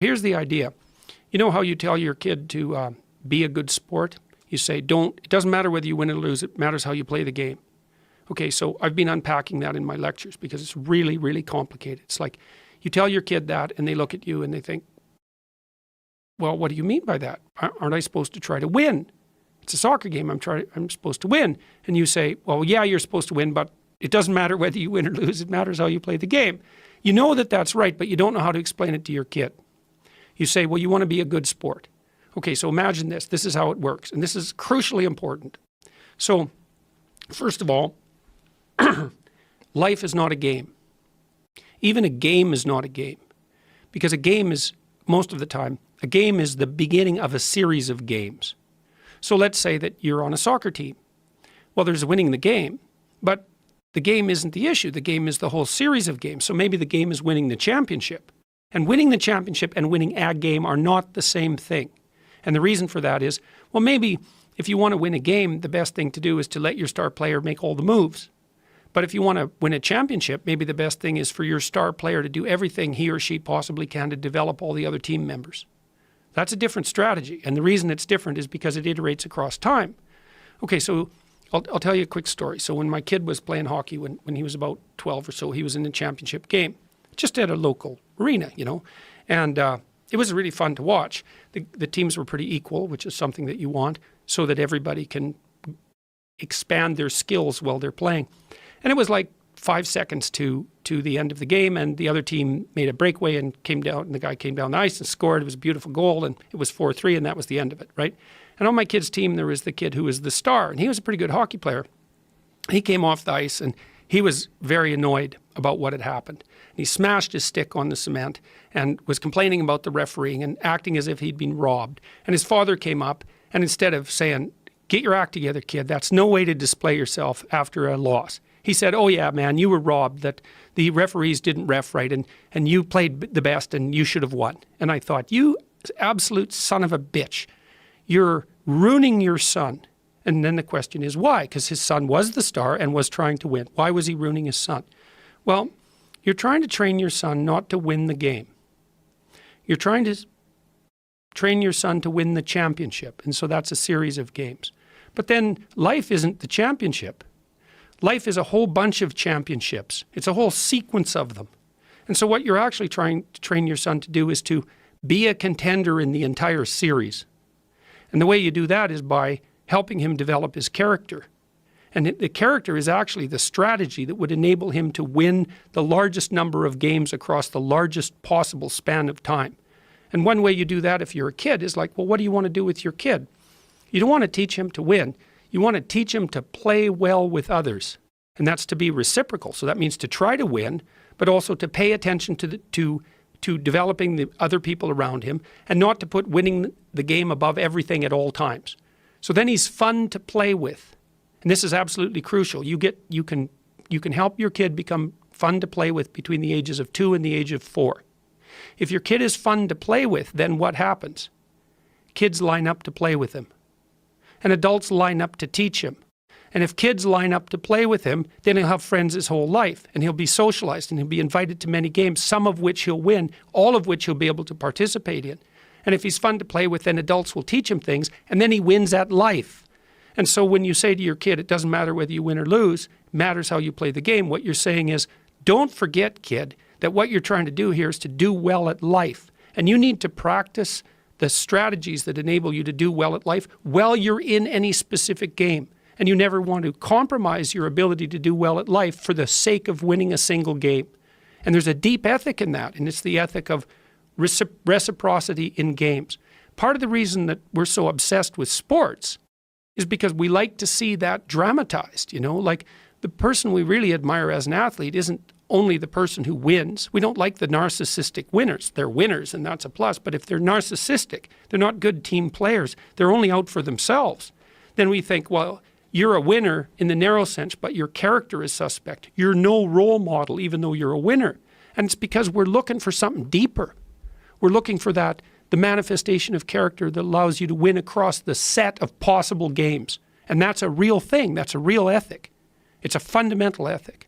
Here's the idea. You know how you tell your kid to be a good sport? You say, it doesn't matter whether you win or lose, it matters how you play the game. Okay, so I've been unpacking that in my lectures because it's really, really complicated. It's like you tell your kid that and they look at you and they think, well, what do you mean by that? Aren't I supposed to try to win? It's a soccer game, I'm supposed to win. And you say, well, yeah, you're supposed to win, but it doesn't matter whether you win or lose, it matters how you play the game. You know that that's right, but you don't know how to explain it to your kid. You say, well, you want to be a good sport. Okay, so imagine this. This is how it works. And this is crucially important. So, first of all, life is not a game. Even a game is not a game. Because a game is, most of the time, a game is the beginning of a series of games. So let's say that you're on a soccer team. Well, there's winning the game, but the game isn't the issue. The game is the whole series of games. So maybe the game is winning the championship. And winning the championship and winning a game are not the same thing. And the reason for that is, well, maybe if you want to win a game, the best thing to do is to let your star player make all the moves. But if you want to win a championship, maybe the best thing is for your star player to do everything he or she possibly can to develop all the other team members. That's a different strategy. And the reason it's different is because it iterates across time. Okay, so I'll tell you a quick story. So when my kid was playing hockey, when he was about 12 or so, he was in a championship game, just at a local arena, you know. And it was really fun to watch. The teams were pretty equal, which is something that you want, so that everybody can expand their skills while they're playing. And it was like 5 seconds to the end of the game, and the other team made a breakaway and came down, and the guy came down the ice and scored. It was a beautiful goal, and it was 4-3, and that was the end of it, right? And on my kid's team, there was the kid who was the star, and he was a pretty good hockey player. He came off the ice, and he was very annoyed about what had happened. And he smashed his stick on the cement and was complaining about the refereeing and acting as if he'd been robbed. And his father came up, and instead of saying, "Get your act together, kid, that's no way to display yourself after a loss," he said, "Oh yeah, man, you were robbed, that the referees didn't ref right, and you played the best and you should have won." And I thought, you absolute son of a bitch, you're ruining your son. And then the question is why? Because his son was the star and was trying to win. Why was he ruining his son? Well, you're trying to train your son not to win the game. You're trying to train your son to win the championship. And so that's a series of games. But then life isn't the championship. Life is a whole bunch of championships. It's a whole sequence of them. And so what you're actually trying to train your son to do is to be a contender in the entire series. And the way you do that is by helping him develop his character. And the character is actually the strategy that would enable him to win the largest number of games across the largest possible span of time. And one way you do that if you're a kid is like, well, what do you want to do with your kid? You don't want to teach him to win. You want to teach him to play well with others. And that's to be reciprocal. So that means to try to win, but also to pay attention to developing the other people around him and not to put winning the game above everything at all times. So then he's fun to play with. And this is absolutely crucial. You can help your kid become fun to play with between the ages of 2 and the age of 4. If your kid is fun to play with, then what happens? Kids line up to play with him. And adults line up to teach him. And if kids line up to play with him, then he'll have friends his whole life. And he'll be socialized and he'll be invited to many games, some of which he'll win, all of which he'll be able to participate in. And if he's fun to play with, then adults will teach him things, and then he wins at life. And so when you say to your kid, it doesn't matter whether you win or lose, it matters how you play the game, what you're saying is, don't forget, kid, that what you're trying to do here is to do well at life. And you need to practice the strategies that enable you to do well at life while you're in any specific game. And you never want to compromise your ability to do well at life for the sake of winning a single game. And there's a deep ethic in that, and it's the ethic of reciprocity in games. Part of the reason that we're so obsessed with sports is because we like to see that dramatized, you know, like the person we really admire as an athlete isn't only the person who wins. We don't like the narcissistic winners. They're winners, and that's a plus. But if they're narcissistic, they're not good team players, they're only out for themselves, then we think, well, you're a winner in the narrow sense, but your character is suspect. You're no role model, even though you're a winner. And it's because we're looking for something deeper. We're looking for the manifestation of character that allows you to win across the set of possible games. And that's a real thing. That's a real ethic. It's a fundamental ethic.